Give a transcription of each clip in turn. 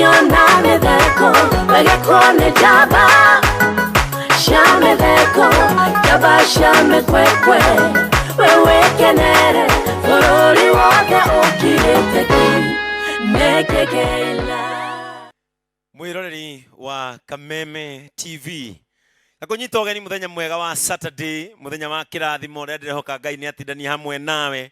Niona medeko, begekone jaba. Shamedeko, jaba shamekwekwe. Wewe kenere, forori wote okireteki. Nekekela. Mwiroreri wa Kameme TV. Akunyita ogeni muthenya mwega wa Saturday, muthenya wa kirathimo ria ndirehoka Ngai ni atindani hamwe nawe.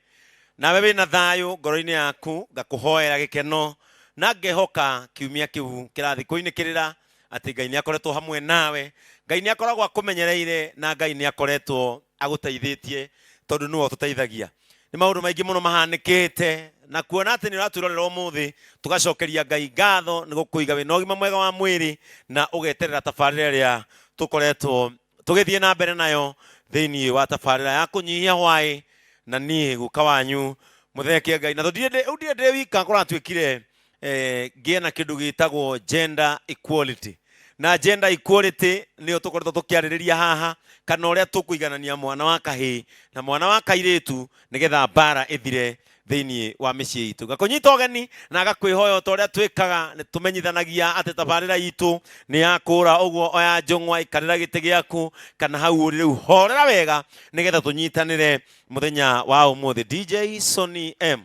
Nawe wina thayu ngoro-ini yaku ngakuhoera gikeno na ngehoka kiumia kiu kirathikoinikirira ati Ngai ni akoretwo hamwe nawe. Ngai ni akoragwo akumenyereire na Ngai ni akoretwo aguteithitie tondu nuo tuteithagia. Ni maundu maingi muno mahanikite na kuona ati ni uraturorera umuthi tugacokeria Ngai ngatho ni gukuiga wina ugima mwega wa mwiri na ugeterera tabarira ria tukoretwo tugithie na mbere nayo thiini wa tabarira ya kunyihia hwai na nie guka wanyu mutheke Ngai na ndie ndi wika ngora twikire ngie na kindu gitagwo gender equality na gender equality nio tukoretwo tukiaririria haha kana uria tukuiganania mwana wa kahii na mwana wa kairitu nigetha bara ithire thiini wa micii itu gakunyita ogeni na gakwihoya to uria twikaga ni tumenyithanagia ati tabarira itu ni yakura uguo oya njungwa ikarira giti giaku kana hau uri riu horera wega nigetha tunyitanire muthenya wa umuthi. DJ Sonny M.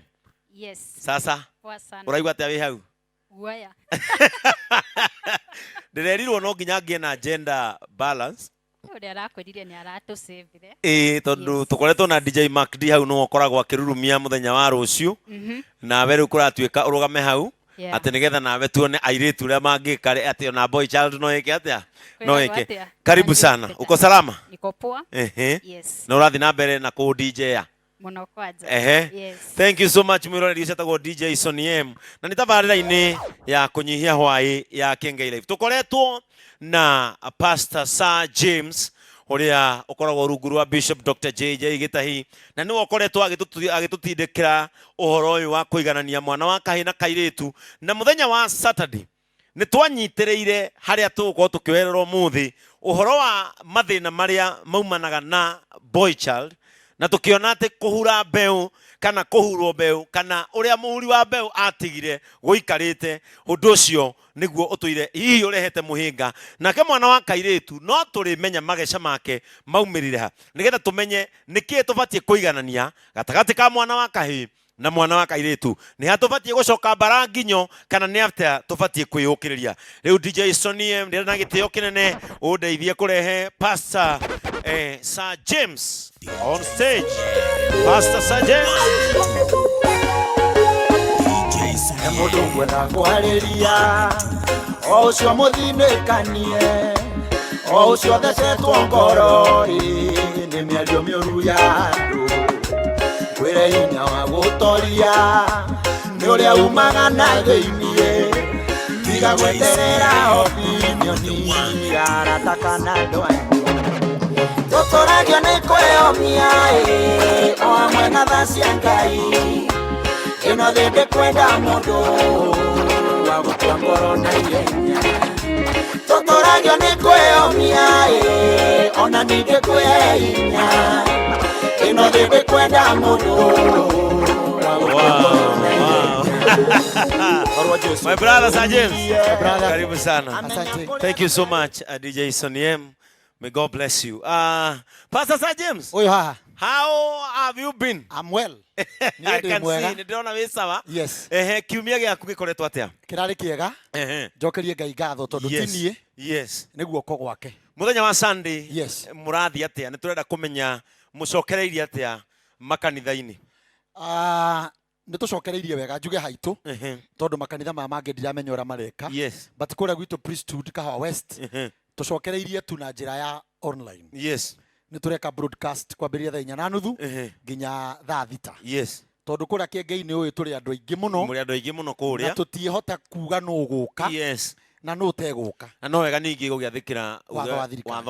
Yes. Sasa uraigua atia wi hau guaya ndirerirwo no nginya ngie na gender balance uria arakwirire ni aratucivire tondu tukoretwo na DJ Mark D hau no okoragwo akirurumia muthenya wa ruciu nawe riu kuratuika urugame hau ati nigetha nawe tuone airitu uria mangikare ati ona boy child no ike atia no ike. Karibu sana, uko salama? Niko poa. Yes. Na urathi na mbere na ku DJ ya muno kwaja. Yes. Thank you so much mwiroreri ucetagwo DJ Sonny M na nitabarira-ini ya kunyihia hwai ya Kengai Live. Tukoretwo na Pastor Sir James uria ukoragwo rungu rwa Bishop Dr. JJ Gitahi na niwe ukoretwo agitutindikira uhoro uyu wa kuiganania mwana wa kahii na kairitu na muthenya wa Saturday ni twanyitireire haria tugukorwo tukiwererwo muthi uhoro wa mathina maria maumanaga na boy child na tukiona ati kuhura mbeu kana kuhurwo mbeu kana uria muhuri wa mbeu atigire guikarite undu ucio niguo utuire hihi urehete muhinga nake mwana wa kairitu no turimenya mageca make maumirire ha nigetha tumenye niki tubatie kuiganania gatagati ka mwana wa kahii na mwana wa kairitu ni hatubatie gucoka bara nginyo kana ni after tubatie kwiyukiriria. Riu DJ Sonny M ndira na gitio kinene undeithie kurehe Pastor Sir James on stage. Pastor Sir James. Mundu ngwenda kuhariria o ucio muthinikanie o ucio thecetwo ngoro ni miario miuru ya andu kwire hinya wa gutoria ni uria umaga na thiini tiga gweterera opinioni arataka na ndwa tuturagio ni kweyomia o amwe na tha cia Ngai ino thindi kwenda mundu wa gutua ngoro na ihenya tuturagio ni kweyomia ona ningi kwehinya ino thindi kwenda mundu wa gutua ngoro na ihenya. My brother Sir James. Karibu sana. Thank you so much DJ Sonny M. May God bless you. Pastor Sir James. How have you been? I'm well. I can see. Ndirona wi sawa. Yes. Kiumia giaku gikoretwo atia? Kirari kiega. Njokerie Ngai ngatho tondu tinie. Yes. Niguo ko gwake. Muthenya wa Sunday. Yes. Murathi atia? Ni turenda kumenya mucokereirie atia makanitha-ini. Ni tucokereirie wega njuge haitu tondu makanitha ma mangi ndiramenya ura mareka. Yes. But kuria gwitu priesthood Kahawa West. Tucokereirie tu na njira ya online. Yes. Ni tureka broadcast kwambiria thaa 4:30 nginya thaa 6. Yes. Tondu kuria Kengai-ini uyu turi andu aingi muno. Muri andu aingi muno kuria. Na tutiehota kuga no guka. Yes. Na no teguka. Na no wega ningi gugiathikira watho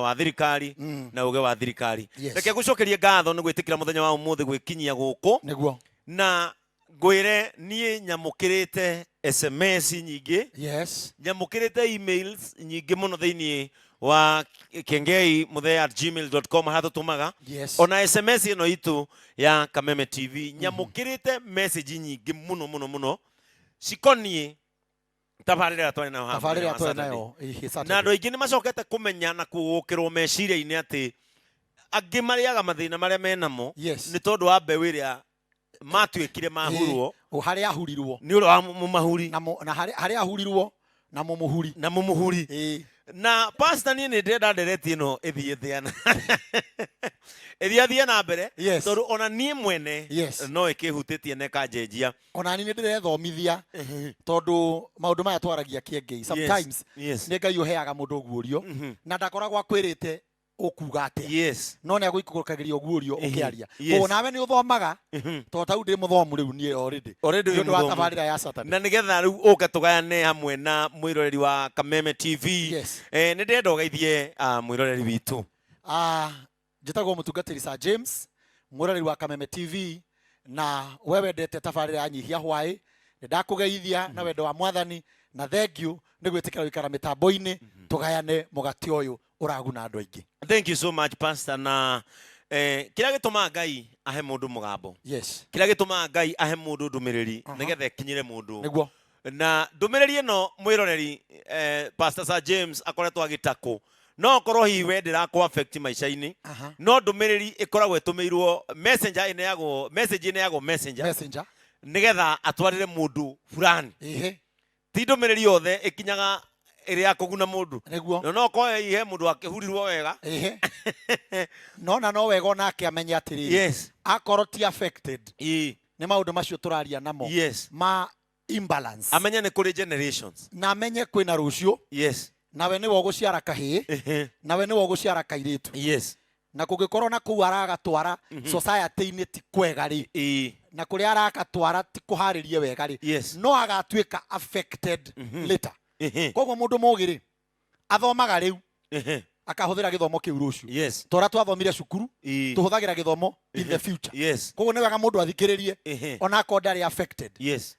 wa thirikari na uge wa thirikari. Reke gucokerie ngatho ni gwitikira muthenya wa umuthi gwikinyia guku. Niguo. Na ngwire nie nyamukirite SMS nyingi. Yes. Nyamukirite emails nyingi muno thiini wa kengei@gmail.com hatu tumaga. Yes. Ona SMS ino itu ya Kameme TV nyamukirite message nyingi muno muno muno cikonie tabarĩra twarĩ nayo haha tabarĩra mũthenya wa twarĩ Saturday. nayo Saturday. Na andũ aingĩ nĩ macokete kũmenya na kũgũkĩrwo meciria-inĩ atĩ angĩ marĩaga mathĩna marĩa menamo Yes. nĩ tondũ wa mbeũ ĩrĩa matuĩkire mahurwo harĩa ahurirwo nĩ ũndũ wa mũmahuri na harĩa ahurirwo na mũmũhuri na mũmũhuri. Na pastor niĩ nĩ ndĩrenda ndereti ĩno ĩthiĩ thĩana ĩthiĩ na mbere tondũ ona niĩ mwene no ĩkĩhutĩtie na ĩkanjenjia. Ona niĩ nĩ ndĩrethomithia tondũ maũndũ maya twaragia kĩengei sometimes nĩ Ngai ũheaga mũndũ guũrio na ndakoragwo akwĩrĩte ukuga atĩa no nĩ agũikũrũkagĩria guũrio ũkĩaria. Koguo nawe nĩ ũthomaga tondũ tau ndĩ mũthomu rĩu niĩ already nĩ ũndũ wa tabarĩra ya Saturday. Na nĩgetha rĩu ũke tũgayane hamwe na mwĩroreri wa Kameme TV. Nĩ ndĩrenda ũgeithie mwĩroreri witũ. Njĩtagwo mũtungatĩri Sir James, mwĩroreri wa Kameme TV, na we wendete tabarĩra ya Nyihia Hwaĩ. Nĩ ndakũgeithia na wendo wa Mwathani na thank you nĩ gwĩtĩkĩra gũikara mĩtambo-inĩ tũgayane mũgati ũyũ ũraguna andũ aingĩ. Thank you so much pastor. Na kĩrĩa gĩtũmaga Ngai ahe mũndũ mũgambo, kĩrĩa gĩtũmaga Ngai ahe mũndũ ndũmĩrĩri nĩgetha ĩkinyĩre mũndũ, nĩguo na ndũmĩrĩri ĩno mwĩroreri Pastor Sir James akoretwo agĩtakwo no korwo hihi we ndĩrakũ affect maica-inĩ no ndũmĩrĩri ĩkoragwo ĩtũmĩirwo messenger ĩneagwo messenger nĩgetha atwarĩre mũndũ fulani. Ti ndũmĩrĩri yothe ĩkinyaga ĩrĩ ya kũguna mũndũ, no korwo hihi he mũndũ akĩhurirwo wega no wega onake amenye atĩrĩrĩ akorwo ti affected nĩ maũndũ macio tũraria namo ma imbalance, amenye nĩ kũrĩ generations, na amenye kwĩna rũciũ, nawe nĩwe ũgũciara kahĩĩ, nawe nĩwe ũgũciara kairĩtu, na kũngĩkorwo na kũu aragatwara society-inĩ ti kwega rĩ, na kũrĩa aragatwara ti kũharĩrie wega rĩ, no agatuĩka affected later. Koguo mũndũ mũũgĩ rĩ athomaga rĩu akahũthĩra gĩthomo kĩu rũciũ tora twathomire cukuru tũhũthagĩra gĩthomo in the future. Koguo nĩ wega mũndũ athikĩrĩrie ona akorwo ndarĩ affected,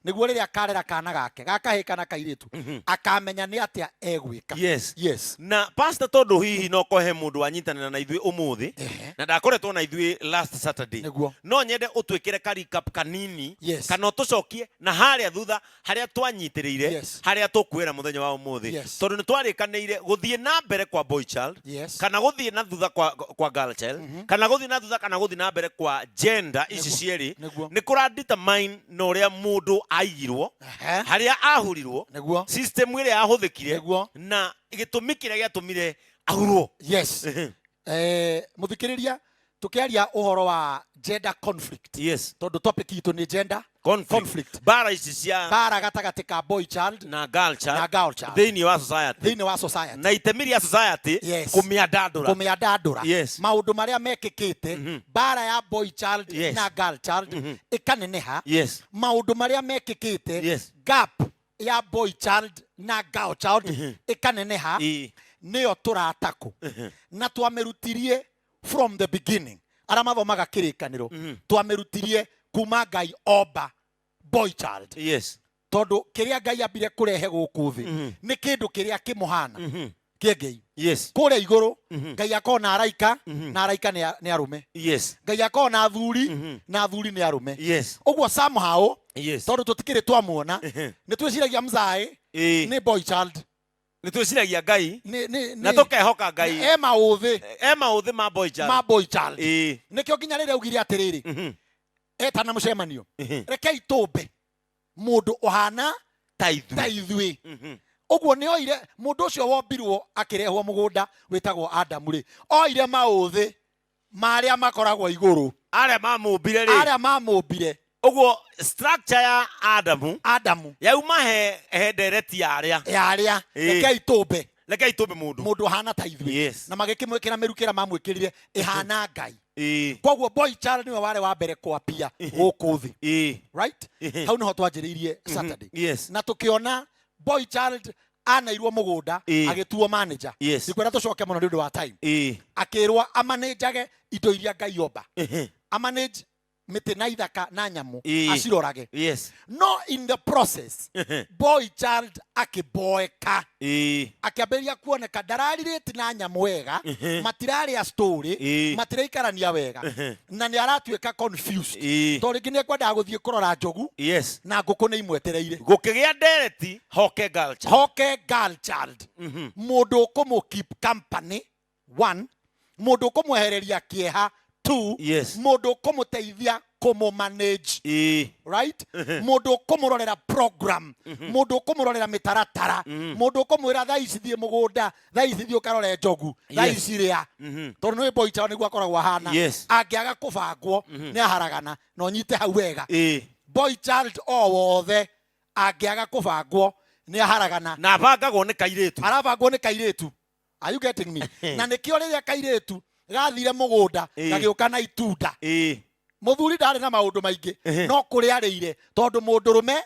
nĩguo rĩrĩa akarera kana gake gakahĩ kana kairĩtu akamenya nĩ atĩa egwĩka. Na pastor tondũ hihi no kohe mũndũ wanyitanĩra na ithuĩ ũmũthĩ na ndakoretwo na ithuĩ last Saturday, no nyende ũtwĩkĩre ka recap kanini kana ũtũcokie na harĩa thutha harĩa twanyitĩrĩire harĩa tũkwĩra mũthenya wa ũmũthĩ, tondũ nĩ twarĩkanĩire gũthiĩ na mbere kwa boy child kana gũthiĩ na thutha kwa girl child kana gũthiĩ na thutha kana gũthiĩ na mbere kwa gender ici cierĩ nĩ kũra determine na ũrĩa mũndũ aigirwo, harĩa ahurirwo, system ĩrĩa yahũthĩkire na gĩtũmi kĩrĩa gĩatũmire ahurwo. Mũthikĩrĩria tukiaria uhoro wa gender conflict, tondu topic itu ni gender conflict, bara ici cia bara gatagati ka boy child na girl child thĩinĩ wa society na itemi rĩa society kũmĩandandũra maũndũ marĩa mekĩkĩte bara ya boy child na girl child ĩkaneneha, maũndũ marĩa mekĩkĩte gap ya boy child na girl child ĩkaneneha, nĩyo tũratakwo na twamĩrutirie from the beginning. Arĩa mathomaga kĩrĩkanĩro twamĩrutirie kuma Ngai omba boy child, tondu kiria Ngai ambire kurehe guku thi ni kindu kiria kimuhana kiengei kuria iguru. Ngai akona na araika na araika ni arume, Ngai akona na athuri na athuri ni arume. Uguo somehow tondu tutikiri twamuona ni twiciragia mzai ni boy child, ni twiciragia Ngai na tukehoka Ngai e mauthi ma boy child nikio nginya rĩrĩa augire atĩrĩrĩ etana mũcemanio rekei tũmbe mũndũ ũhana ta ithuĩ. Ũguo nĩ oire mũndũ ũcio wombirwo akĩrehwo mũgũnda wĩtagwo Adamu rĩ, oire maũthĩ marĩa makoragwo igũrũ, arĩa mamũmbire. Ũguo structure ya Adamu yauma he ndereti yarĩa rekei tũmbe mũndũ ũhana ta ithuĩ, na magĩkĩmwĩkĩra mĩrukĩra mamwĩkĩrire ĩhana Ngai. Koguo boy child niwe warĩ wa mbere kwapia gũkũ thĩ, right? Hau nĩho twanjĩrĩirie Saturday, na tũkĩona boy child anairwo mũgũnda agĩtuo manager. Ndikwenda tũcoke mũno nĩ ũndũ wa time. Akĩrwo amanĩnjage indo iria Ngai omba, amanage mĩtĩ na ithaka na nyamũ acirorage. Yes. No in the process boy child akiboeka akiambĩrĩria kuoneka ndararirĩti na nyamũ wega, matirarĩa story, matiraikarania wega, na nĩ aratuĩka confused tondũ rĩngĩ nĩ ekwendaga gũthiĩ kũrora njogu na ngũkũ nĩ imwetereire. Gũkĩgĩa ndereti hoke girl child. Hoke girl child. Mũndũ ũkũmũ keep company 1, mũndũ ũkũmwehereria kĩeha 2, mũndũ ũkũmũteithia kũmũ manage, right? Mũndũ ũkũmũrorera program, mũndũ ũkũmũrorera mĩtaratara, mũndũ ũkũmwĩra thaa ici thiĩ mũgũnda, thaa ici thiĩ ũkarore njogu, thaa ici rĩa, tondũ nĩ boy child nĩguo akoragwo ahana. Angĩaga kũbangwo nĩ aharagana na ũnyite hau wega. Boy child o wothe angĩaga kũbangwo nĩ aharagana na abangagwo nĩ kairĩtu. Arabangwo nĩ kairĩtu. Are you getting me? Na nĩkĩo rĩrĩa kairĩtu gathire mũgũnda gagĩũka na itunda, mũthuri ndarĩ na maũndũ maingĩ no kũrĩa arĩire, tondũ mũndũrũme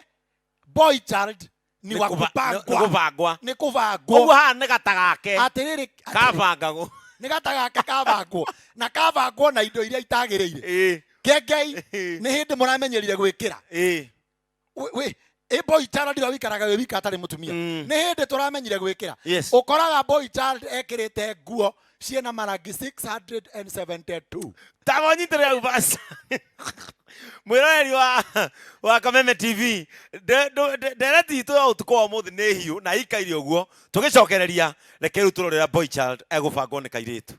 boy child ni wa kubangwa, ni kubangwo. Ũguo haha nĩ gata gake atĩrĩrĩ kabangagwo, nĩ gata gake kabangwo na kabangwo na indo iria itagĩrĩire. Kengei nĩ hĩndĩ mũramenyerire gwĩkĩra. Boy child ndĩra wikaraga we wika atarĩ mũtumia. Nĩ hĩndĩ tũramenyire gwĩkĩra. Ũkoraga boy child ekĩrĩte nguo ciena marangi 672. Tagonyitĩrĩra ubasa. Mwĩroreri wa Kameme TV, ndereti itũ ya ũtukũ wa ũmũthĩ nĩ hiũ na ikaire ũguo. Tũgĩcokereria reke rĩu tũrorera boy child egũbangwo nĩ kairĩtu.